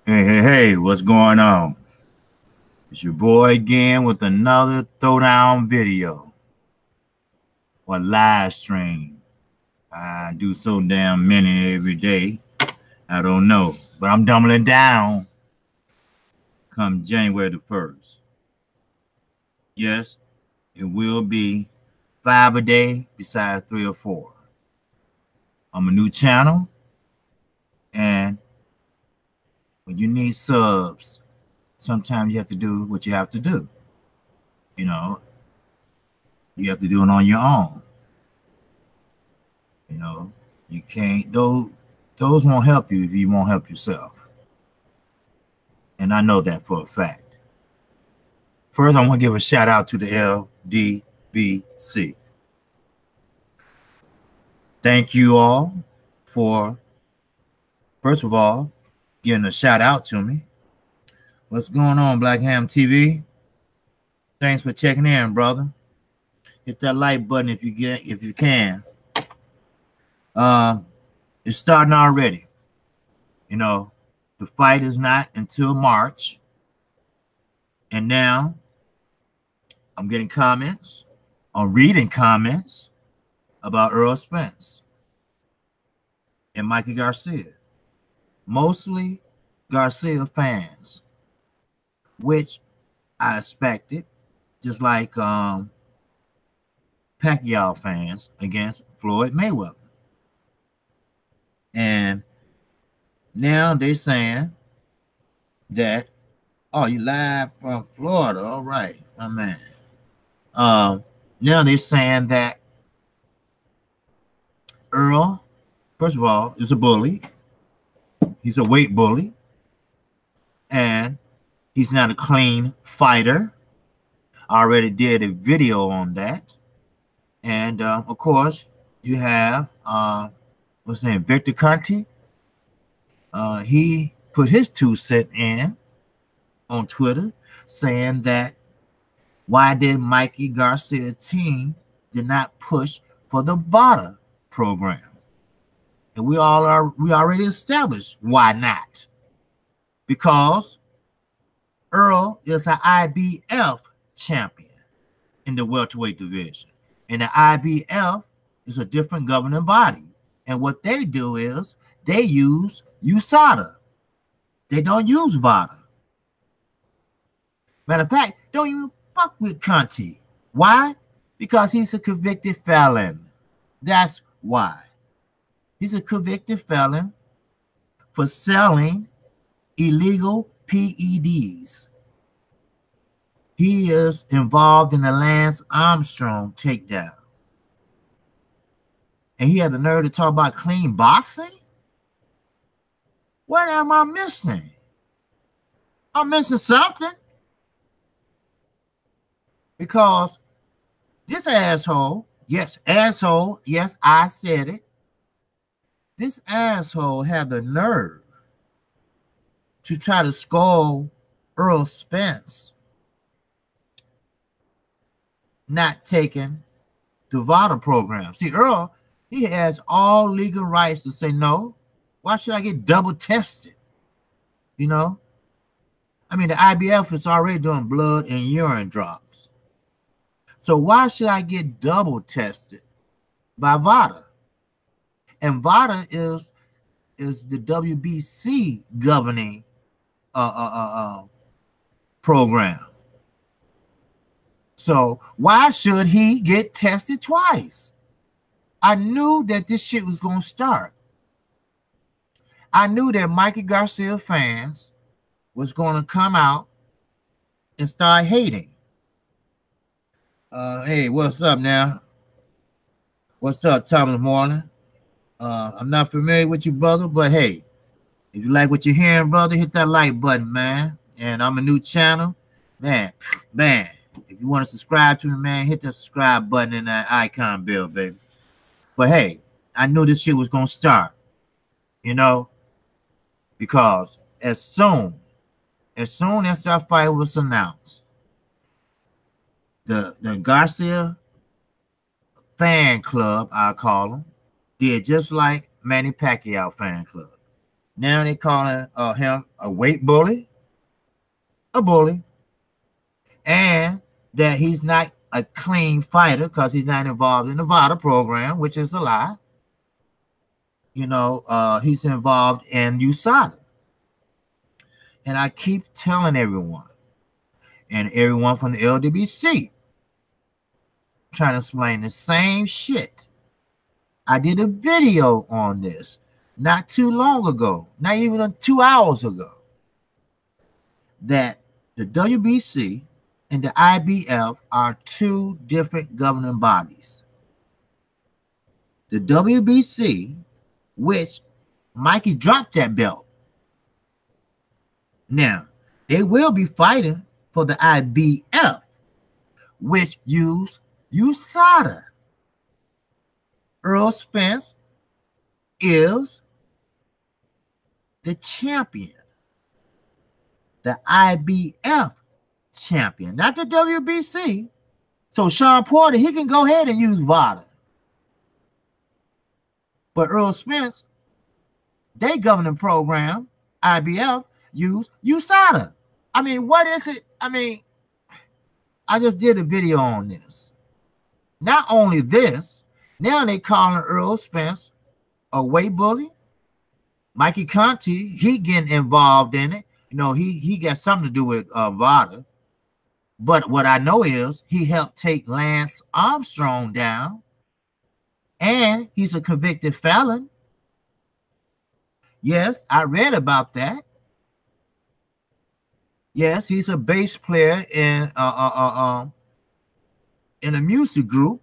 Hey, what's going on? It's your boy again with another throwdown video or live stream. I do so damn many every day. I don't know, but I'm doubling down come January the 1st. Yes, it will be 5 a day besides 3 or 4. I'm a new channel, and when you need subs, sometimes you have to do what you have to do. You know, you have to do it on your own. You know, you can't, those won't help you if you won't help yourself. And I know that for a fact. First, I want to give a shout out to the LDBC. Thank you all for, first of all, giving a shout out to me. What's going on, Black Ham TV? Thanks for checking in, brother. Hit that like button if you can. It's starting already. You know, the fight is not until March. And now I'm getting comments, I'm reading comments about Earl Spence and Mikey Garcia. Mostly Garcia fans, which I expected, just like Pacquiao fans against Floyd Mayweather. And now they're saying that, oh, you live from Florida. All right, my man. Now they're saying that Earl, first of all, is a bully. He's a weight bully. And he's not a clean fighter. I already did a video on that. And, of course, you have, what's his name, Victor Conti. He put his 2 cents in on Twitter saying that why did Mikey Garcia's team did not push for the VADA program? And we already established why not. Because Earl is an IBF champion in the welterweight division. And the IBF is a different governing body. And what they do is they use USADA. They don't use VADA. Matter of fact, don't even fuck with Conti. Why? Because he's a convicted felon. That's why. He's a convicted felon for selling illegal PEDs. He is involved in the Lance Armstrong takedown. And he had the nerve to talk about clean boxing? What am I missing? I'm missing something. Because this asshole, yes, asshole, yes, I said it. This asshole had the nerve to try to scold Earl Spence not taking the VADA program. See, Earl, he has all legal rights to say, no, why should I get double tested? You know? I mean, the IBF is already doing blood and urine drops. So why should I get double tested by VADA? And VADA is the WBC governing program. So why should he get tested twice? I knew that this shit was going to start. I knew that Mikey Garcia fans was going to come out and start hating. Hey, what's up now? What's up, Thomas Morning? I'm not familiar with you, brother, but hey, if you like what you're hearing, brother, hit that like button, man. And I'm a new channel. Man, if you want to subscribe to me, man, hit the subscribe button and that icon bell, baby. But hey, I knew this shit was going to start, you know, because as soon as that fight was announced, the Garcia fan club, I call them, did just like Manny Pacquiao fan club. Now they calling him a weight bully, a bully, and that he's not a clean fighter because he's not involved in the VADA program, which is a lie. You know, he's involved in USADA. And I keep telling everyone, and everyone from the LDBC, trying to explain the same shit. I did a video on this not too long ago, not even 2 hours ago, that the WBC and the IBF are two different governing bodies. The WBC, which Mikey dropped that belt. Now, they will be fighting for the IBF, which use USADA. Earl Spence is the champion, the IBF champion, not the WBC. So Sean Porter, he can go ahead and use VADA. But Earl Spence, they governing program, IBF, use USADA. I mean, what is it? I mean, I just did a video on this. Not only this, now they calling Earl Spence a weight bully. Mikey Conti, he getting involved in it. You know, he got something to do with VADA. But what I know is he helped take Lance Armstrong down. And he's a convicted felon. Yes, I read about that. Yes, he's a bass player in a music group.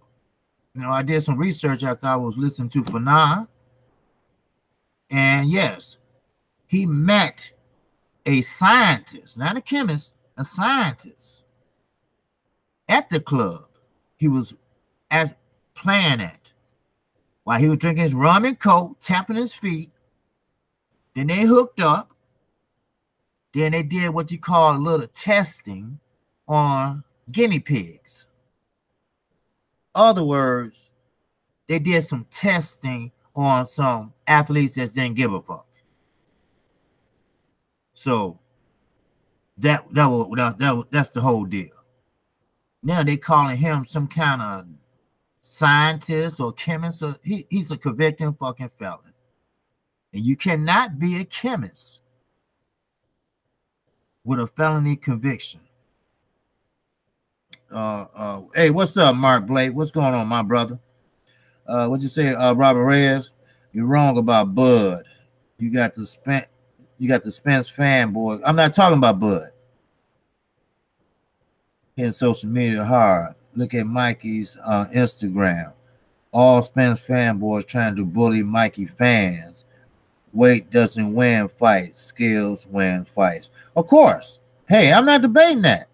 You know, I did some research after I was listening to Fanar. And yes, he met a scientist, not a chemist, a scientist at the club he was playing at. While he was drinking his rum and coke, tapping his feet. Then they hooked up. Then they did what you call a little testing on guinea pigs. Other words, they did some testing on some athletes that didn't give a fuck. So that's the whole deal. Now they calling him some kind of scientist or chemist. Or he's a convicted fucking felon. And you cannot be a chemist with a felony conviction. Hey, what's up, Mark Blake? What's going on, my brother? What you say, Robert Reyes? You're wrong about Bud. You got the Spence fanboys. I'm not talking about Bud. In social media hard. Look at Mikey's Instagram. All Spence fanboys trying to bully Mikey fans. Weight doesn't win fights. Skills win fights. Of course. Hey, I'm not debating that.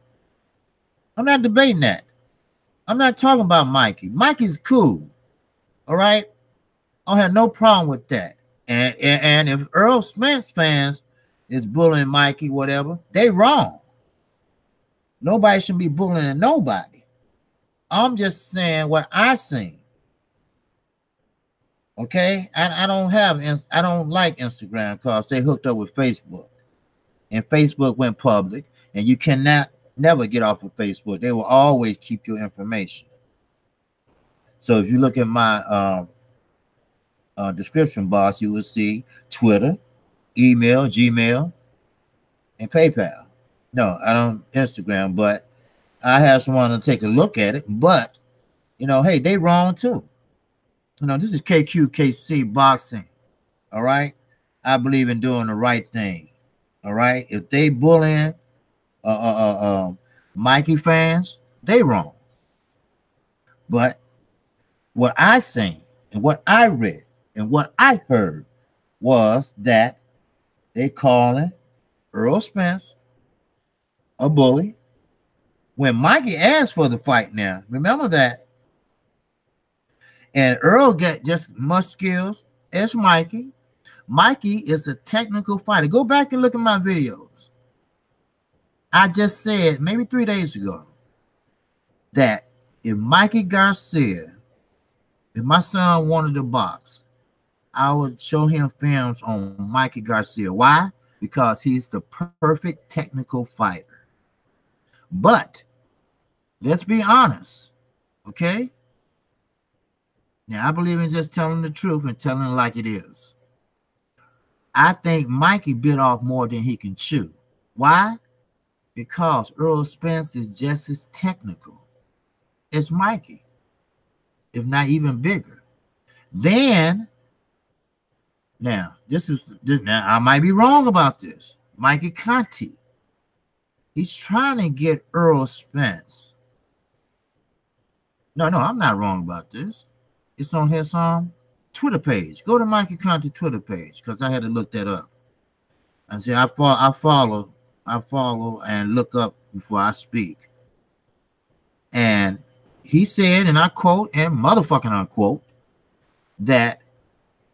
I'm not debating that. I'm not talking about Mikey. Mikey's cool. All right? I don't have no problem with that. And if Earl Spence fans is bullying Mikey, whatever, they wrong. Nobody should be bullying nobody. I'm just saying what I seen. Okay? I don't like Instagram because they hooked up with Facebook. And Facebook went public. And you cannot never get off of Facebook. They will always keep your information. So if you look at my description box, you will see Twitter, email, Gmail, and PayPal. No, I don't Instagram, but I have someone to take a look at it. But, you know, hey, they wrong too. You know, this is KQKC boxing. All right. I believe in doing the right thing. All right. If they bullying Mikey fans, they wrong. But what I seen and what I read and what I heard was that they calling Earl Spence a bully. When Mikey asked for the fight now, remember that. And Earl got just much skills as Mikey. Mikey is a technical fighter. Go back and look at my videos. I just said maybe 3 days ago that if Mikey Garcia, if my son wanted to box, I would show him films on Mikey Garcia. Why? Because he's the perfect technical fighter. But let's be honest, okay? Now, I believe in just telling the truth and telling it like it is. I think Mikey bit off more than he can chew. Why? Because Earl Spence is just as technical as Mikey, if not even bigger. Then, now I might be wrong about this. Mikey Conti, he's trying to get Earl Spence. No, I'm not wrong about this. It's on his Twitter page. Go to Mikey Conti Twitter page because I had to look that up. And see, I follow and look up before I speak. And he said, and I quote and motherfucking unquote, that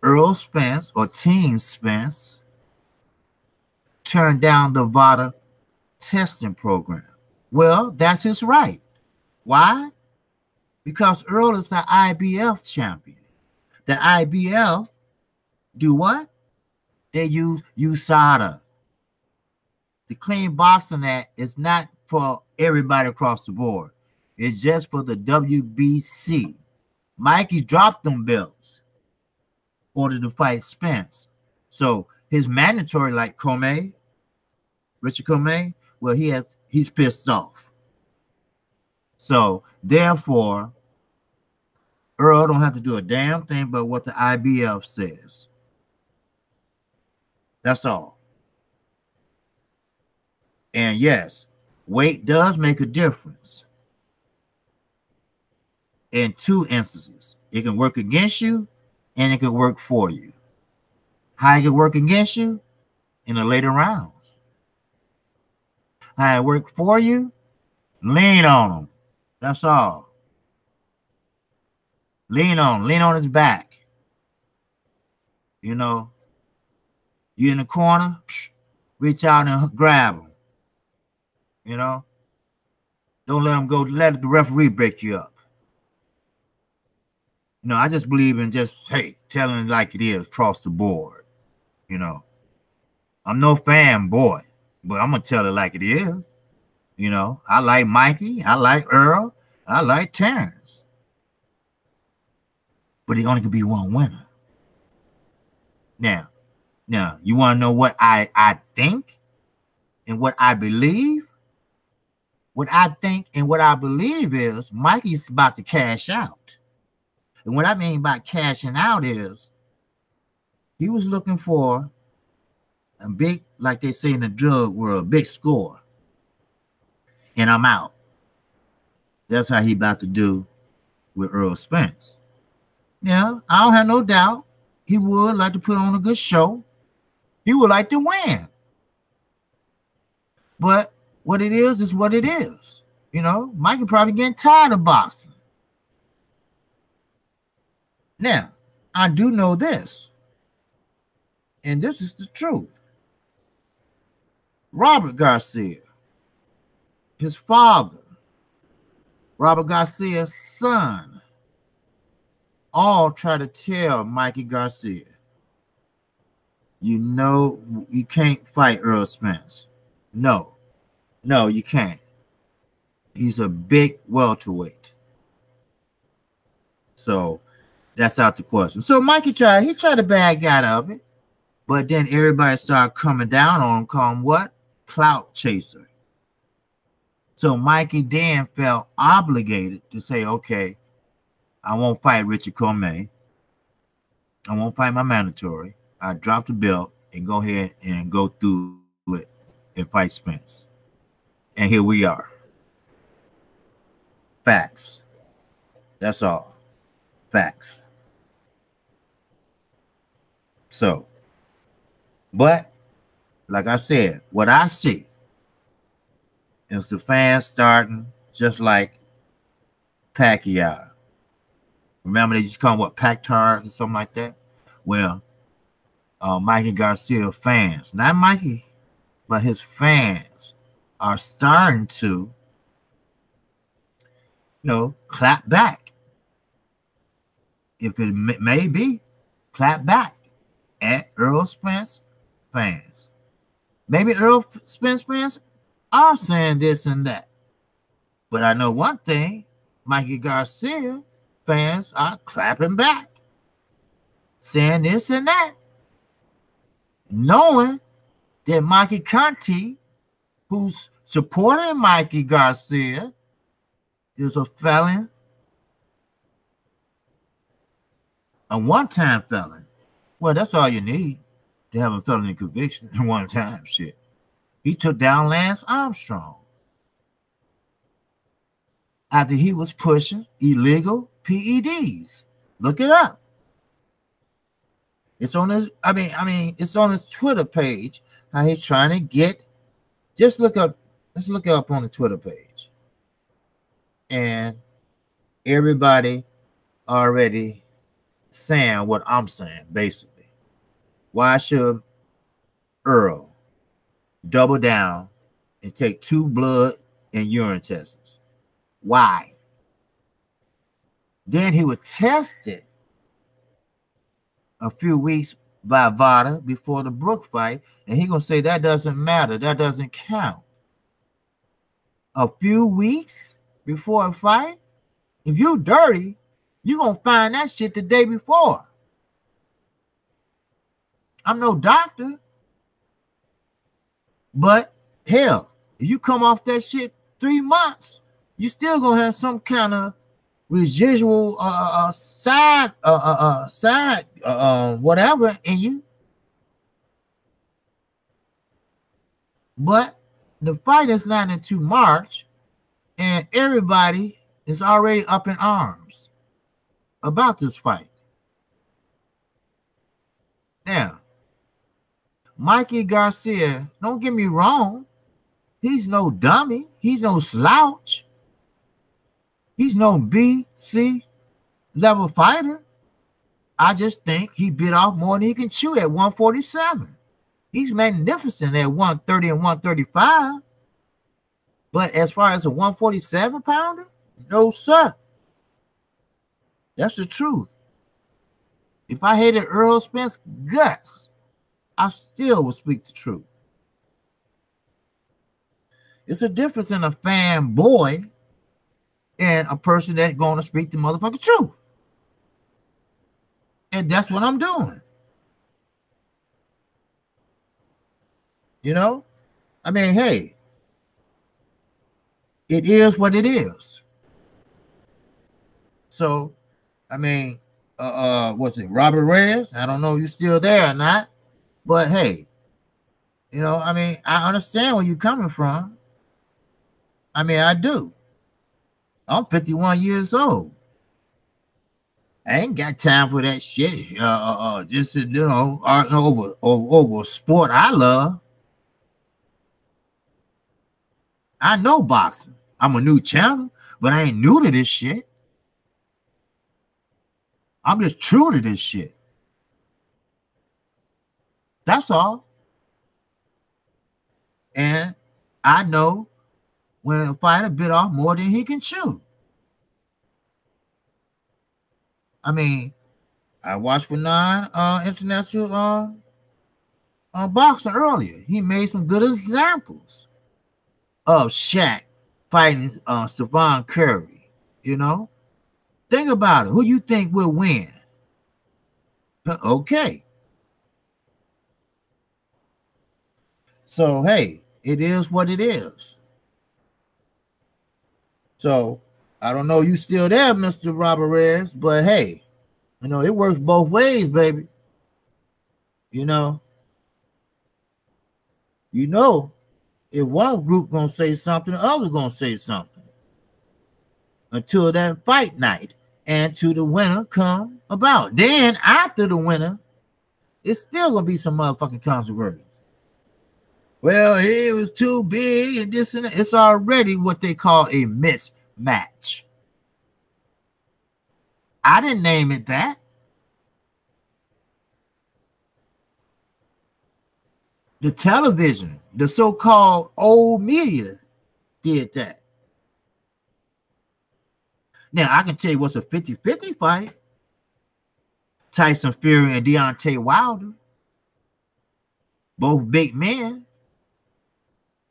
Earl Spence or Team Spence turned down the VADA testing program. Well, that's his right. Why? Because Earl is an IBF champion. The IBF do what? They use USADA. The Clean Boxing Act is not for everybody across the board. It's just for the WBC. Mikey dropped them belts in order to fight Spence. So his mandatory, like Richard Comey, well, he's pissed off. So therefore, Earl don't have to do a damn thing but what the IBF says. That's all. And yes, weight does make a difference. In two instances, it can work against you and it can work for you. How it can work against you? In the later rounds. How it work for you? Lean on him. That's all. Lean on his back. You know, you in the corner, reach out and grab him. You know, don't let him go. Let the referee break you up. No, I just believe in just, hey, telling it like it is across the board. You know, I'm no fanboy, but I'm going to tell it like it is. You know, I like Mikey. I like Earl. I like Terrence. But it only could be one winner. Now, you want to know what I think and what I believe? What I think and what I believe is Mikey's about to cash out. And what I mean by cashing out is he was looking for a big, like they say in the drug world, a big score. And I'm out. That's how he about to do with Earl Spence. Now, I don't have no doubt he would like to put on a good show. He would like to win. But what it is what it is. You know, Mikey probably getting tired of boxing. Now, I do know this. And this is the truth. Robert Garcia, his father, Robert Garcia's son, all try to tell Mikey Garcia, you know, you can't fight Earl Spence. No, you can't. He's a big welterweight. So that's out the question. So Mikey tried to back out of it, but then everybody started coming down on him, call him what? Clout chaser. So Mikey then felt obligated to say, okay, I won't fight Richard Comey. I won't fight my mandatory. I drop the belt and go ahead and go through it and fight Spence. And here we are. Facts. That's all. Facts. So, but like I said, what I see is the fans starting just like Pacquiao. Remember they used to call them what, Pactards or something like that? Well, Mikey Garcia fans, not Mikey, but his fans are starting to, clap back. If it may be, clap back at Earl Spence fans. Maybe Earl Spence fans are saying this and that. But I know one thing, Mikey Garcia fans are clapping back, saying this and that, knowing that Mikey Conti, who's supporting Mikey Garcia, is a felon, a one-time felon. Well, that's all you need to have a felony conviction in one time. Shit. He took down Lance Armstrong after he was pushing illegal PEDs. Look it up. It's on his, it's on his Twitter page how he's trying to get. Just look up, let's look it up on the Twitter page. And everybody already saying what I'm saying, basically. Why should Earl double down and take 2 blood and urine tests? Why? Then he was tested a few weeks by VADA before the Brook fight, and he gonna say that doesn't matter, that doesn't count. A few weeks before a fight? If you dirty, you gonna find that shit the day before. I'm no doctor, but hell, if you come off that shit 3 months, you still gonna have some kind of residual side whatever in you. But the fight is not until March, and everybody is already up in arms about this fight. Now, Mikey Garcia, don't get me wrong, he's no dummy, he's no slouch. He's no B, C level fighter. I just think he bit off more than he can chew at 147. He's magnificent at 130 and 135. But as far as a 147 pounder, no, sir. That's the truth. If I hated Earl Spence guts, I still would speak the truth. It's a difference in a fanboy and a person that's going to speak the motherfucking truth. And that's what I'm doing. You know? I mean, hey, it is what it is. So, I mean, what's it, Robert Reyes? I don't know if you're still there or not, but hey, you know, I mean, I understand where you're coming from. I mean, I do. I'm 51 years old. I ain't got time for that shit. Just to, you know, over sport I love. I know boxing. I'm a new channel, but I ain't new to this shit. I'm just true to this shit. That's all. And I know when a fighter bit off more than he can chew. I mean, I watched Fernand international boxing earlier. He made some good examples of Shaq fighting Stephon Curry. You know, think about it. Who you think will win? Okay. So hey, it is what it is. So I don't know you still there, Mr. Robert Reyes, but hey, you know, it works both ways, baby. You know, if one group gonna say something, the other gonna say something until that fight night and to the winner come about. Then after the winner, it's still gonna be some motherfucking controversy. Well, it was too big and this and that. It's already what they call a mismatch. I didn't name it that. The television, the so-called old media did that. Now, I can tell you what's a 50-50 fight. Tyson Fury and Deontay Wilder. Both big men,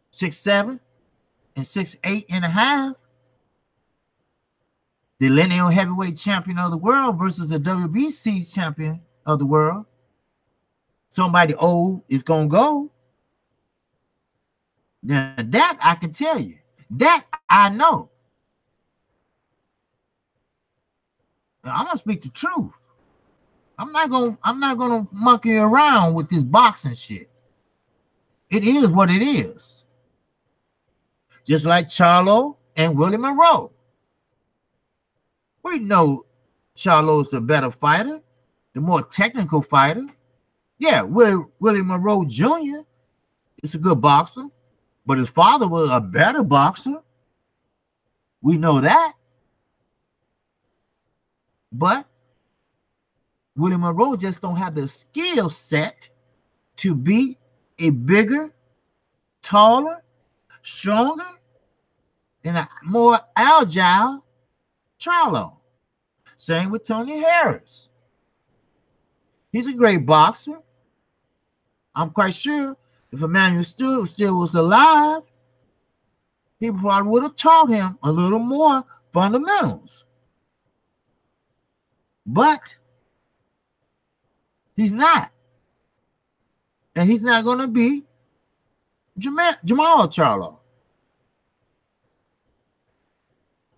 6'7" and 6'8.5". The lineal heavyweight champion of the world versus the WBC champion of the world. Somebody old is gonna go. Now that I can tell you. That I know. I'm gonna speak the truth. I'm not gonna monkey around with this boxing shit. It is what it is. Just like Charlo and Willie Monroe. We know Charlo's the better fighter, the more technical fighter. Yeah, Willie Monroe Jr. is a good boxer, but his father was a better boxer. We know that. But Willie Monroe just don't have the skill set to be a bigger, taller, stronger, and a more agile Charlo. Same with Tony Harris. He's a great boxer. I'm quite sure if Emmanuel still was alive, he probably would have taught him a little more fundamentals. But he's not. And he's not going to be Jamal Charlo.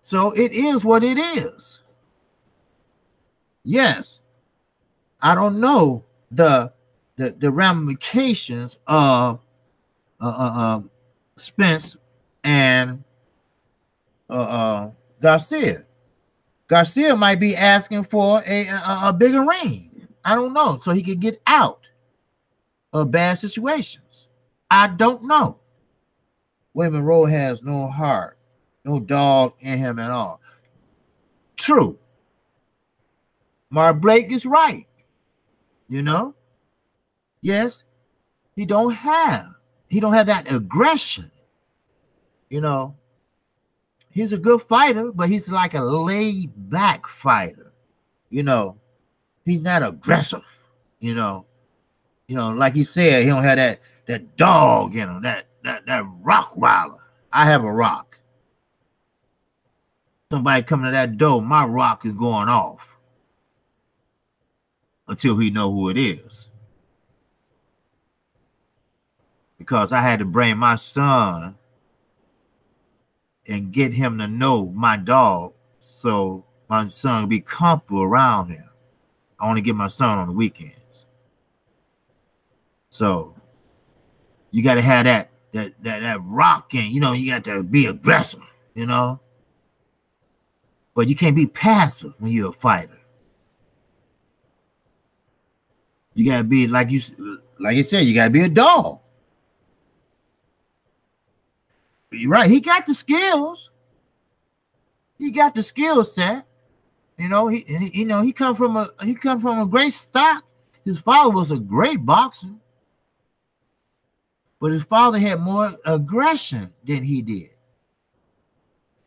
So it is what it is. Yes, I don't know the ramifications of Spence and Garcia. Garcia might be asking for a bigger ring. I don't know, so he could get out of bad situations. I don't know. Willie Monroe has no heart, no dog in him at all. True. Mark Blake is right. You know? Yes, he don't have that aggression. You know, he's a good fighter, but he's like a laid-back fighter. You know, he's not aggressive. You know, like he said, he don't have that dog in him, that Rottweiler. I have a rock. Somebody coming to that door, my rock is going off until he know who it is. Because I had to bring my son and get him to know my dog so my son would be comfortable around him. I only get my son on the weekends. So you got to have that rocking, you know, you got to be aggressive, you know. But you can't be passive when you're a fighter. You got to be, like you said, you got to be a dog. You're right. He got the skills. He got the skill set. You know, he come from a great stock. His father was a great boxer, but his father had more aggression than he did.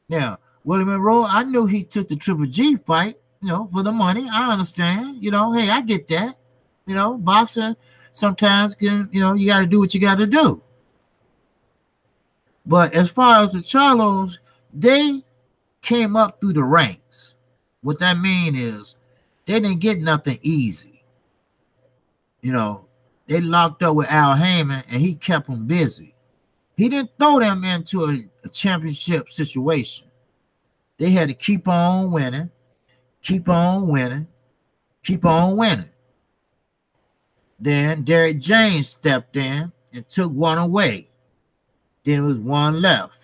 Now, Willie Monroe, I knew he took the Triple G fight, you know, for the money. I understand. You know, hey, I get that. You know, boxing sometimes can, you know, you got to do what you got to do. But as far as the Charlos, they came up through the ranks. What that means is they didn't get nothing easy. You know, they locked up with Al Heyman and he kept them busy. He didn't throw them into a championship situation. They had to keep on winning, keep on winning, keep on winning. Then Derrick James stepped in and took one away. Then it was one left.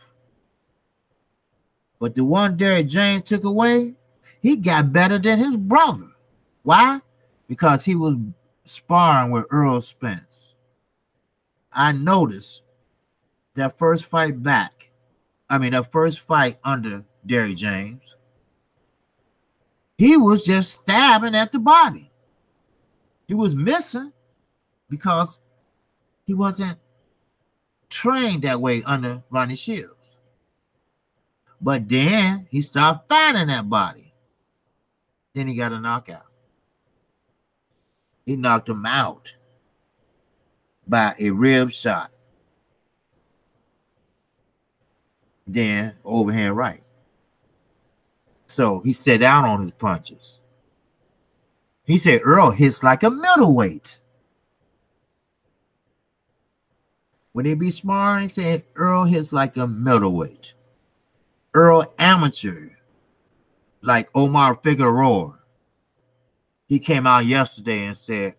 But the one Derrick James took away, he got better than his brother. Why? Because he was sparring with Earl Spence. I noticed that first fight under Derrick James, he was just stabbing at the body. He was missing because he wasn't trained that way under Ronnie Shields. But then he started finding that body. Then he got a knockout. He knocked him out by a rib shot. Then overhand right. So he sat down on his punches. He said Earl hits like a middleweight. When they be sparring, he said Earl hits like a middleweight. Earl amateur, like Omar Figueroa. He came out yesterday and said,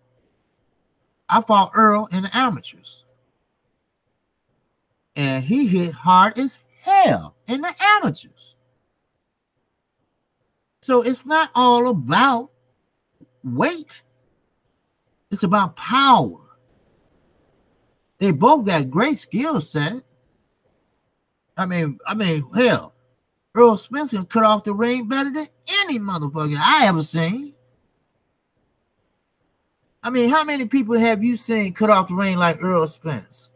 I fought Earl in the amateurs. And he hit hard as hell in the amateurs. So it's not all about weight. It's about power. They both got great skill set. I mean, hell, Earl Spence can cut off the ring better than any motherfucker I ever seen. I mean, how many people have you seen cut off the ring like Earl Spence?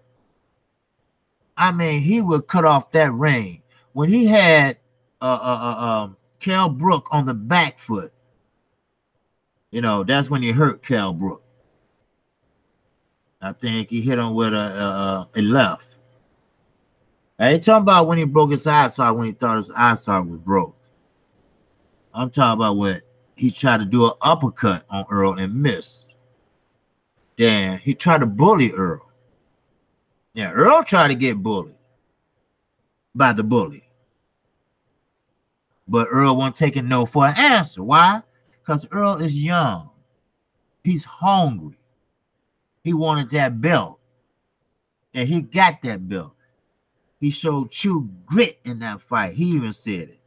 I mean, he would cut off that ring. When he had Cal Brook on the back foot, you know, that's when he hurt Cal Brook. I think he hit him with a left. I ain't talking about when he broke his eye socket, when he thought his eye socket was broke. I'm talking about when he tried to do an uppercut on Earl and missed. Then he tried to bully Earl. Yeah, Earl tried to get bullied by the bully. But Earl wasn't taking no for an answer. Why? Because Earl is young. He's hungry. He wanted that belt. And he got that belt. He showed true grit in that fight. He even said it.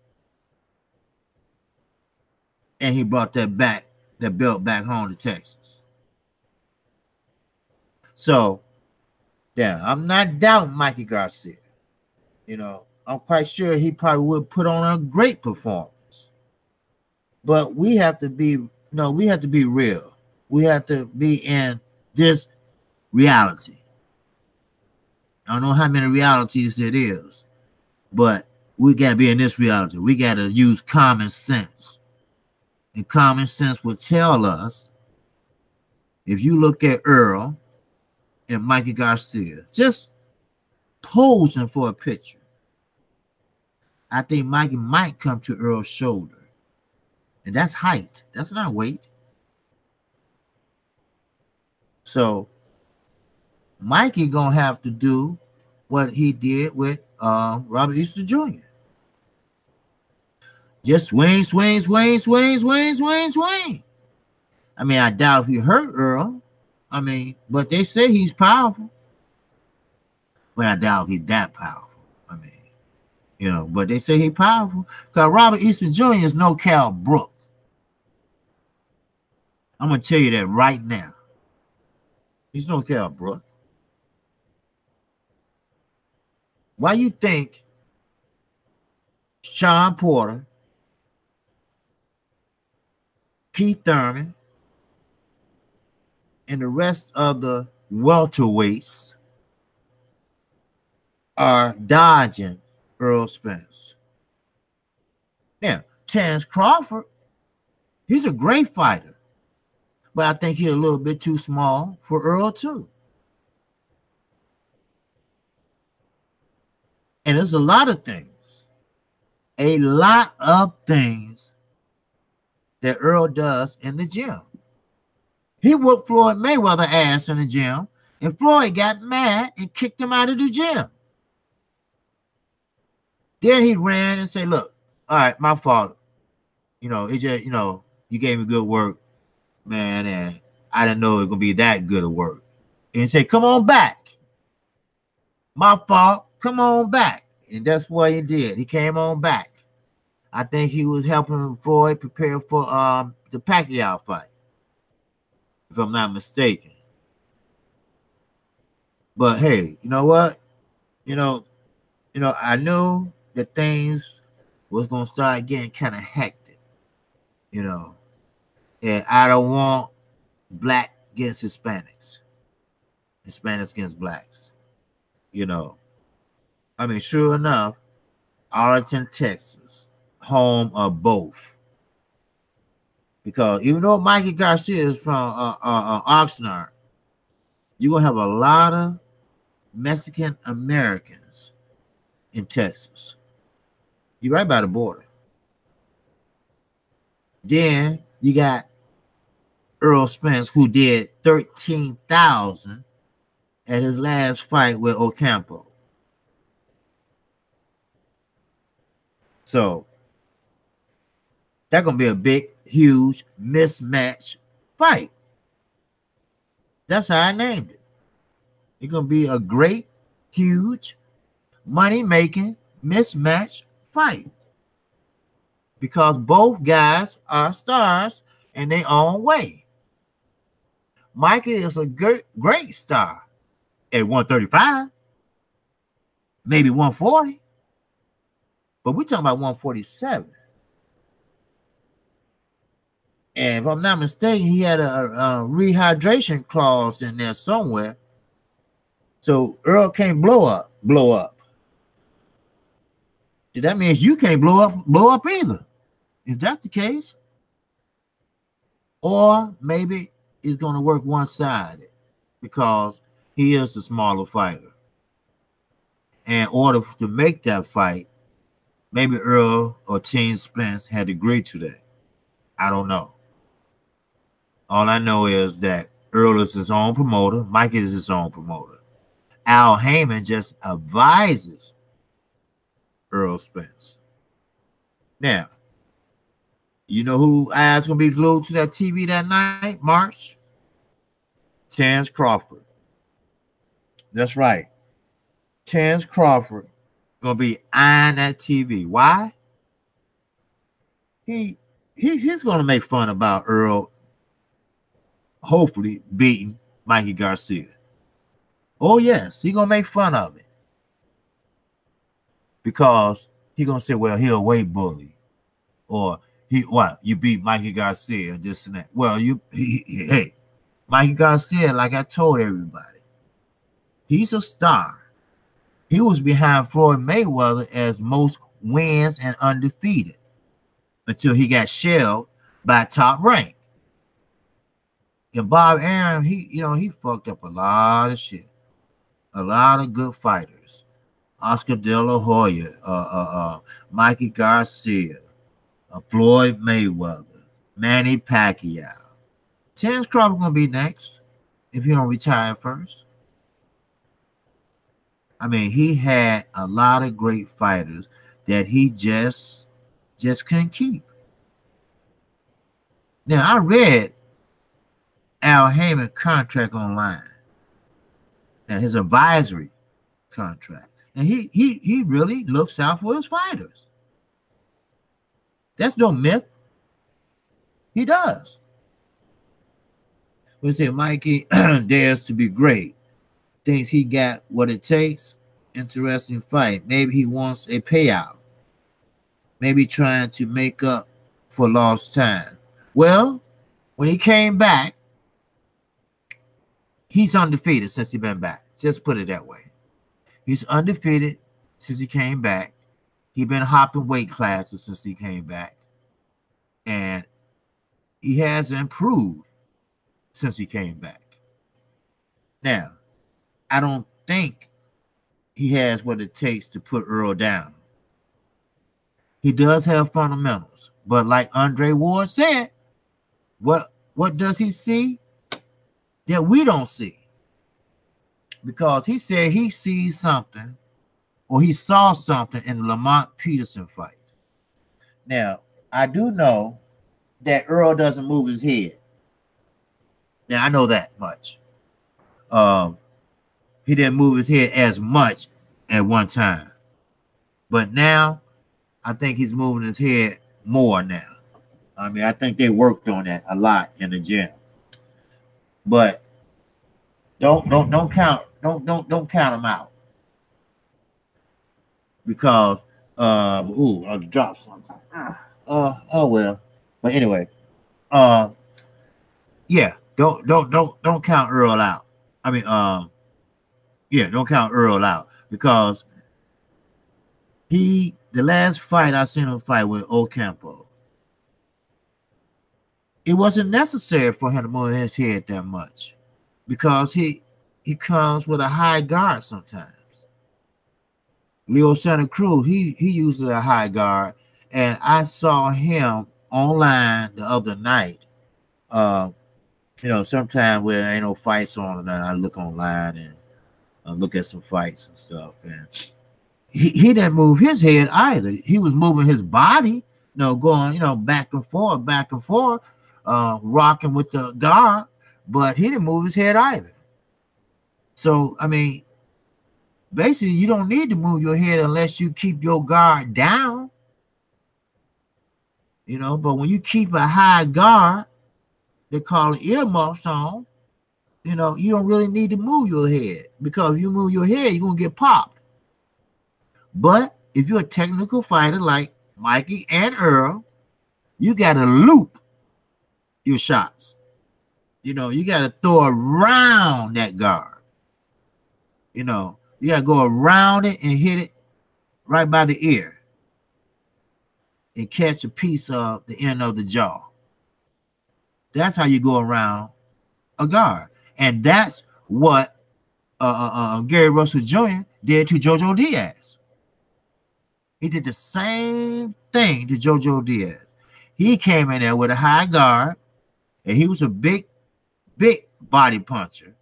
And he brought that belt back home to Texas. So, yeah, I'm not doubting Mikey Garcia. You know, I'm quite sure he probably would put on a great performance. But we have to be, we have to be real. We have to be in this reality. I don't know how many realities it is, but we got to be in this reality. We got to use common sense. And common sense will tell us, if you look at Earl and Mikey Garcia, just posing for a picture, I think Mikey might come to Earl's shoulder. And that's height. That's not weight. So Mikey gonna have to do what he did with Robert Easter Jr. Just swing, swing, swing, swing, swing, swing, swing. I mean, I doubt if he hurt Earl. I mean, but they say he's powerful. But I doubt if he's that powerful. I mean, but they say he's powerful. Because Robert Easter Jr. is no Cal Brook. I'm going to tell you that right now. He's no Cal Brook. Why you think Sean Porter, Keith Thurman, and the rest of the welterweights are dodging Earl Spence? Now, Terrence Crawford, he's a great fighter, but I think he's a little bit too small for Earl too. And there's a lot of things that Earl does in the gym. He whooped Floyd Mayweather ass in the gym, and Floyd got mad and kicked him out of the gym. Then he ran and said, look, all right, my fault. It just, you gave me good work, man, and I didn't know it was going to be that good of work. And he said, come on back. My fault, come on back. And that's what he did. He came on back. I think he was helping Floyd prepare for the Pacquiao fight, if I'm not mistaken. But hey, you know what? I knew that things was gonna start getting kind of hectic. And I don't want black against Hispanics, Hispanics against blacks. I mean, sure enough, Arlington, Texas, home of both. Because even though Mikey Garcia is from Oxnard, you're going to have a lot of Mexican Americans in Texas. You're right by the border. Then you got Earl Spence, who did 13,000 at his last fight with Ocampo. So that's going to be a big, huge mismatch fight. That's how I named it. It's going to be a great, huge, money-making mismatch fight. Because both guys are stars in their own way. Mikey is a great star at 135, maybe 140. But we're talking about 147. And if I'm not mistaken, he had a rehydration clause in there somewhere. So Earl can't blow up. That means you can't blow up either. If that's the case. Or maybe it's going to work one-sided because he is the smaller fighter. And in order to make that fight, maybe Earl or Team Spence had agreed to that. I don't know. All I know is that Earl is his own promoter. Mike is his own promoter. Al Heyman just advises Earl Spence. Now, you know who eyes going to be glued to that TV that night, March? Terrence Crawford. That's right. Terrence Crawford going to be eyeing that TV. Why? He's going to make fun about Earl hopefully beating Mikey Garcia. Oh, yes, he's going to make fun of it. Because he's going to say, well, he a weight bully. Or, you beat Mikey Garcia, this and that. Well, hey, Mikey Garcia, like I told everybody, he's a star. He was behind Floyd Mayweather as most wins and undefeated until he got shelled by Top Rank. And Bob Arum, he fucked up a lot of shit. A lot of good fighters. Oscar De La Hoya, Mikey Garcia, Floyd Mayweather, Manny Pacquiao. Terrence Crawford gonna be next if he don't retire first. I mean, he had a lot of great fighters that he just couldn't keep. Now, I read Al Heyman contract online. Now, his advisory contract. And he really looks out for his fighters. That's no myth. He does. We say Mikey dares to be great. Thinks he got what it takes. Interesting fight. Maybe he wants a payout. Maybe trying to make up for lost time. Well, when he came back, he's undefeated since he's been back. Just put it that way. He's undefeated since he came back. He's been hopping weight classes since he came back. And he has improved since he came back. Now, I don't think he has what it takes to put Earl down. He does have fundamentals. But like Andre Ward said, what does he see that we don't see? Because he said he sees something or he saw something in the Lamont Peterson fight. Now, I do know that Earl doesn't move his head. Now, I know that much. He didn't move his head as much at one time. But now, I think he's moving his head more now. I mean, I think they worked on that a lot in the gym. But don't count him out. Because I'll drop something. Oh well. But anyway, yeah, don't count Earl out. I mean, yeah, don't count Earl out because the last fight I seen him fight with Ocampo, it wasn't necessary for him to move his head that much because he comes with a high guard sometimes. Leo Santa Cruz, he uses a high guard, and I saw him online the other night. You know, sometimes when there ain't no fights on, and I look online and look at some fights and stuff, and he didn't move his head either. He was moving his body, you know, going, you know, back and forth, rocking with the guard, but he didn't move his head either. So, I mean, basically, you don't need to move your head unless you keep your guard down, you know, but when you keep a high guard, they call it earmuffs on, you know, you don't really need to move your head because if you move your head, you're going to get popped. But if you're a technical fighter like Mikey and Earl, you got to loop your shots. You know, you got to throw around that guard. You know, you got to go around it and hit it right by the ear and catch a piece of the end of the jaw. That's how you go around a guard. And that's what Gary Russell Jr. did to JoJo Diaz. He did the same thing to JoJo Diaz. He came in there with a high guard, and he was a big body puncher.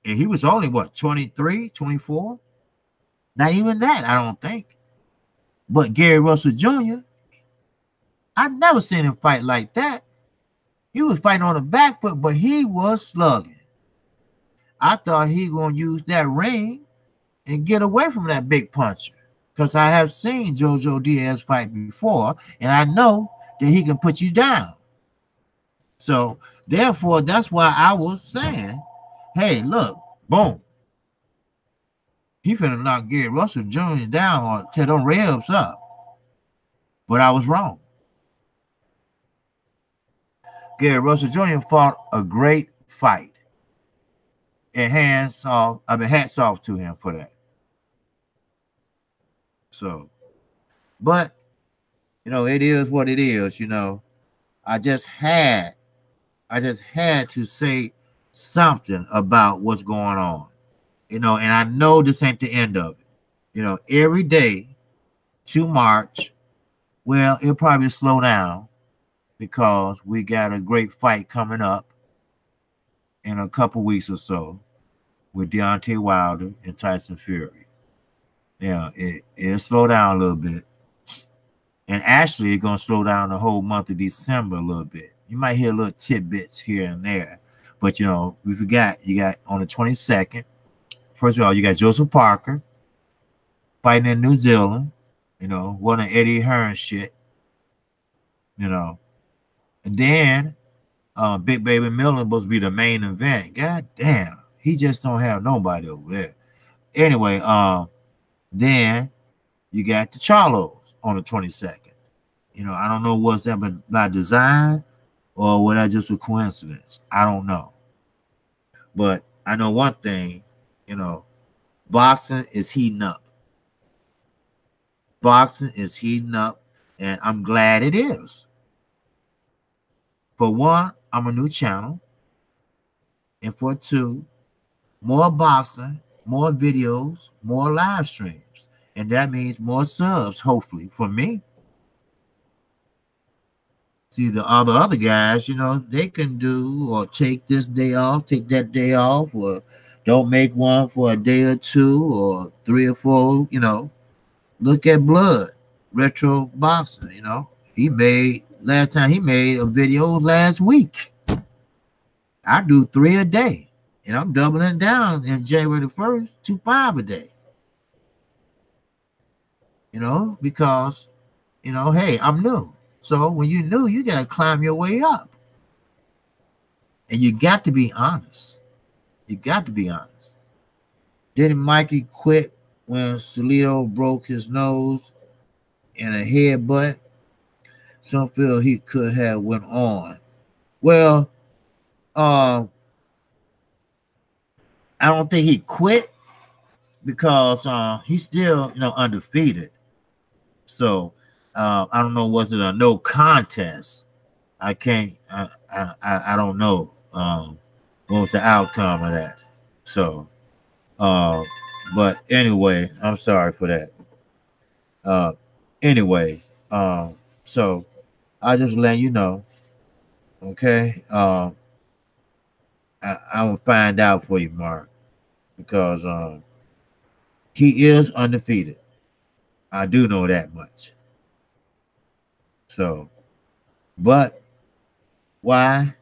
And he was only, what, 23, 24? Not even that, I don't think. But Gary Russell Jr., I've never seen him fight like that. He was fighting on the back foot, but he was slugging. I thought he was going to use that ring and get away from that big puncher because I have seen JoJo Diaz fight before, and I know that he can put you down. So, therefore, that's why I was saying, hey, look, boom. He finna knock Gary Russell Jr. down or tear them ribs up. But I was wrong. Gary Russell Jr. fought a great fight. And hats off to him for that. So, but, you know, it is what it is, you know. I just had to say something about what's going on. You know, and I know this ain't the end of it. You know, every day to March, well, it'll probably slow down because we got a great fight coming up in a couple weeks or so with Deontay Wilder and Tyson Fury. Yeah, it'll slow down a little bit. And actually, it's going to slow down the whole month of December a little bit. You might hear little tidbits here and there. But, you know, we forgot, you got on the 22nd, first of all, you got Joseph Parker fighting in New Zealand, you know, one of Eddie Hearn shit, you know. And then Big Baby Miller supposed to be the main event. God damn, he just don't have nobody over there. Anyway, then you got the Charlos on the 22nd. You know, I don't know what's that by design or was that just a coincidence. I don't know. But I know one thing, you know, boxing is heating up. Boxing is heating up, and I'm glad it is. For one, I'm a new channel. And for two, more boxing, more videos, more live streams. And that means more subs, hopefully, for me. See, the other guys, you know, they can do or take this day off, take that day off, or don't make one for a day or two or 3 or 4, you know. Look at Blood, Retro Boxing, you know. Last time he made a video last week. I do 3 a day, and I'm doubling down in January the 1st to 5 a day. You know, because, you know, hey, I'm new. So when you're new, you got to climb your way up. And you got to be honest. You got to be honest. Didn't Mikey quit when Salido broke his nose in a headbutt? Some feel he could have went on. Well, I don't think he quit because he's still, you know, undefeated. So I don't know, was it a no contest? I can't. I don't know. What was the outcome of that? So, but anyway, I'm sorry for that. Uh, anyway, so I just let you know. Okay. I will find out for you, Mark, because he is undefeated. I do know that much. So, but why?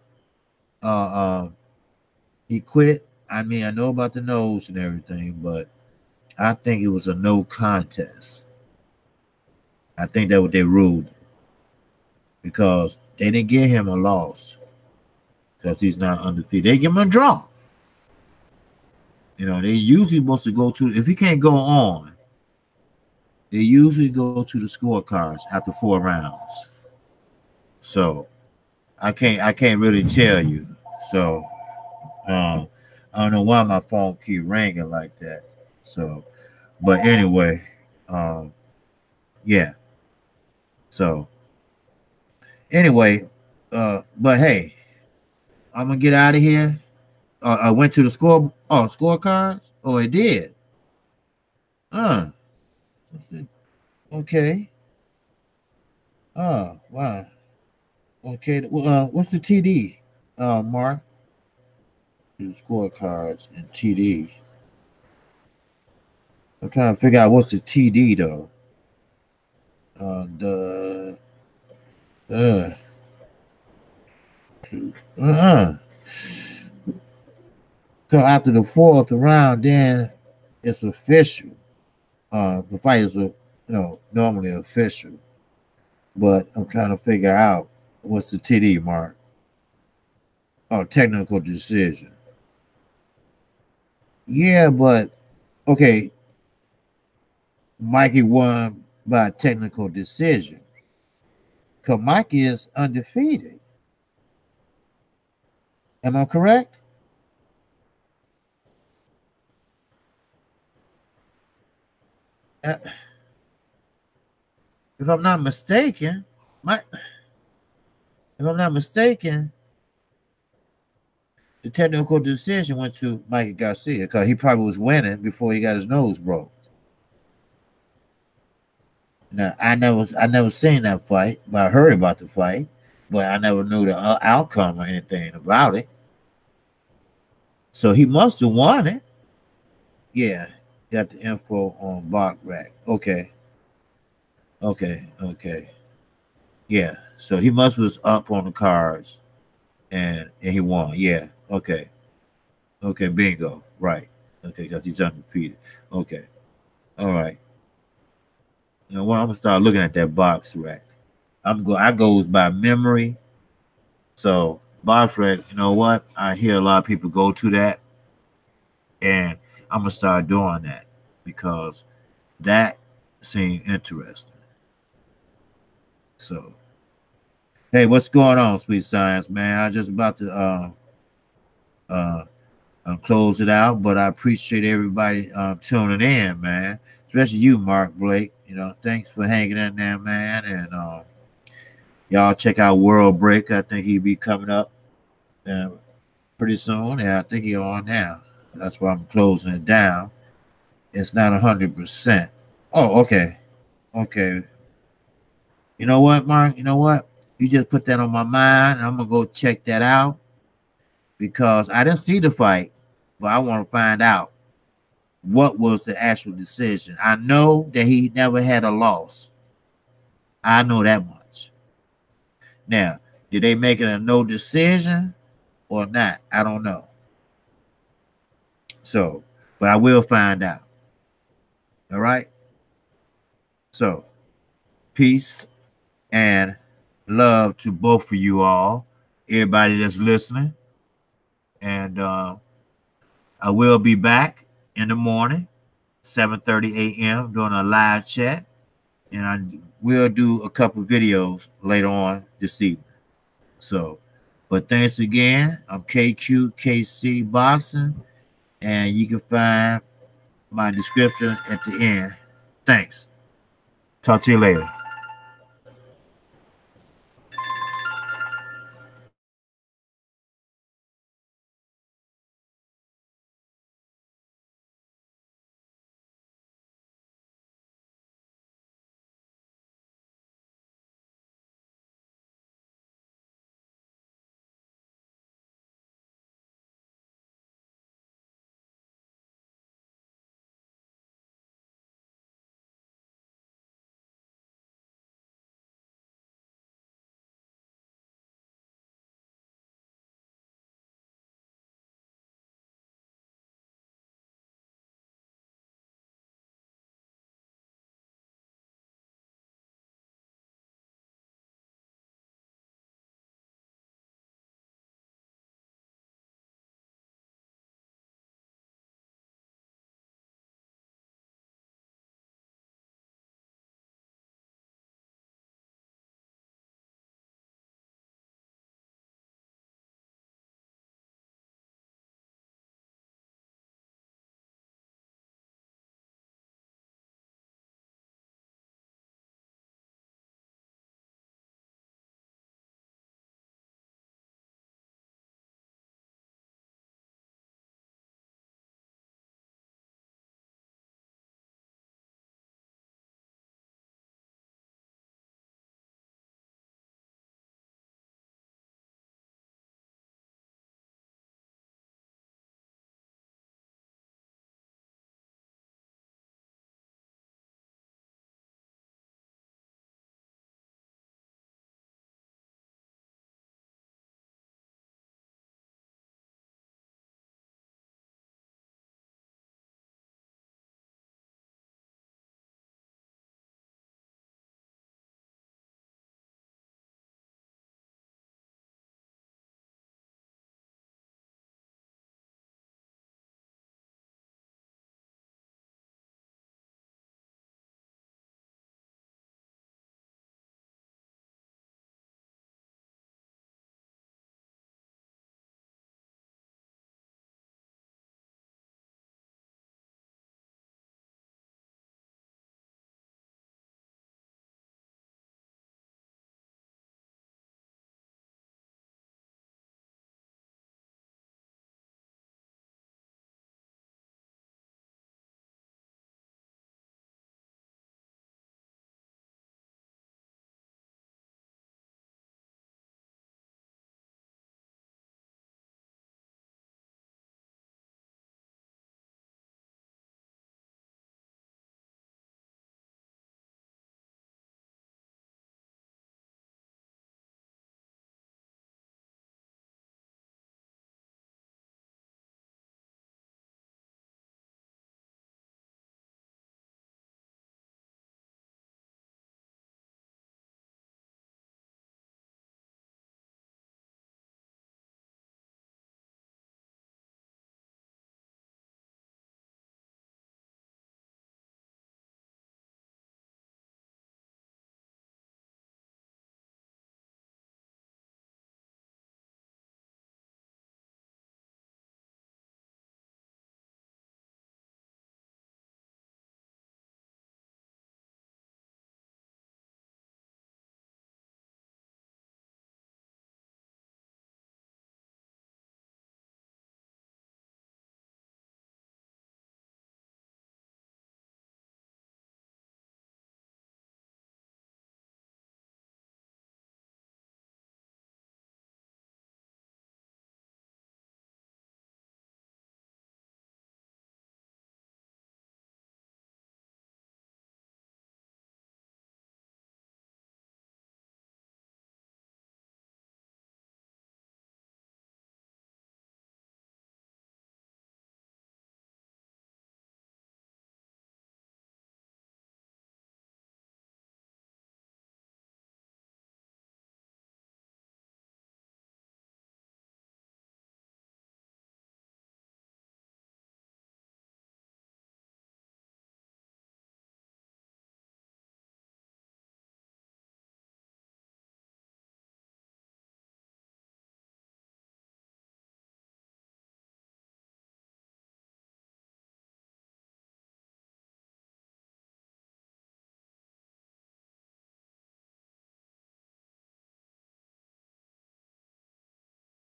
He quit. I mean, I know about the nose and everything, but I think it was a no contest. I think that what they ruled because they didn't give him a loss because he's not undefeated. They give him a draw. You know, they usually supposed to go to if he can't go on. They usually go to the scorecards after 4 rounds. So I can't really tell you. So I don't know why my phone keep ringing like that. So, but anyway, yeah. So anyway, but hey, I'm gonna get out of here. I went to the scorecards. Oh, it did. Uh, okay. Wow. Okay. What's the TD? Mark. The scorecards and TD. I'm trying to figure out what's the TD though. The So after the 4th round, then it's official. The fight is, normally official. But I'm trying to figure out what's the TD, Mark. Oh, technical decision. Yeah, but okay. Mikey won by technical decision. Because Mikey is undefeated. Am I correct? If I'm not mistaken, the technical decision went to Mikey Garcia because he probably was winning before he got his nose broke. Now I never seen that fight, but I heard about the fight, but I never knew the outcome or anything about it. So he must have won it. Yeah, got the info on Bark Rack. Okay. Yeah, so he must was up on the cards, and he won. Yeah. Okay. Bingo. Right. Okay, because he's undefeated. Okay. All right. You know what? I'm gonna start looking at that box rack. I goes by memory. So box rack, you know what? I hear a lot of people go to that, and I'm gonna start doing that because that seemed interesting. So, hey, what's going on, Sweet Science, man? I just about to close it out, but I appreciate everybody tuning in, man. Especially you, Mark Blake. You know, thanks for hanging in there, man. And y'all check out World Break. I think he'll be coming up pretty soon. And I think he's on now. That's why I'm closing it down. It's not 100%. Oh, okay. You know what, Mark? You know what? You just put that on my mind. I'm gonna go check that out because I didn't see the fight, but I want to find out what was the actual decision. I know that he never had a loss. I know that much. Now, did they make it a no decision or not? I don't know. So, but I will find out. All right. So, peace and love to both of you all, everybody that's listening. And I will be back in the morning, 7:30 a.m. doing a live chat. And I will do a couple videos later on this evening. So, but thanks again. I'm KQKC Boxing, and you can find my description at the end. Thanks. Talk to you later.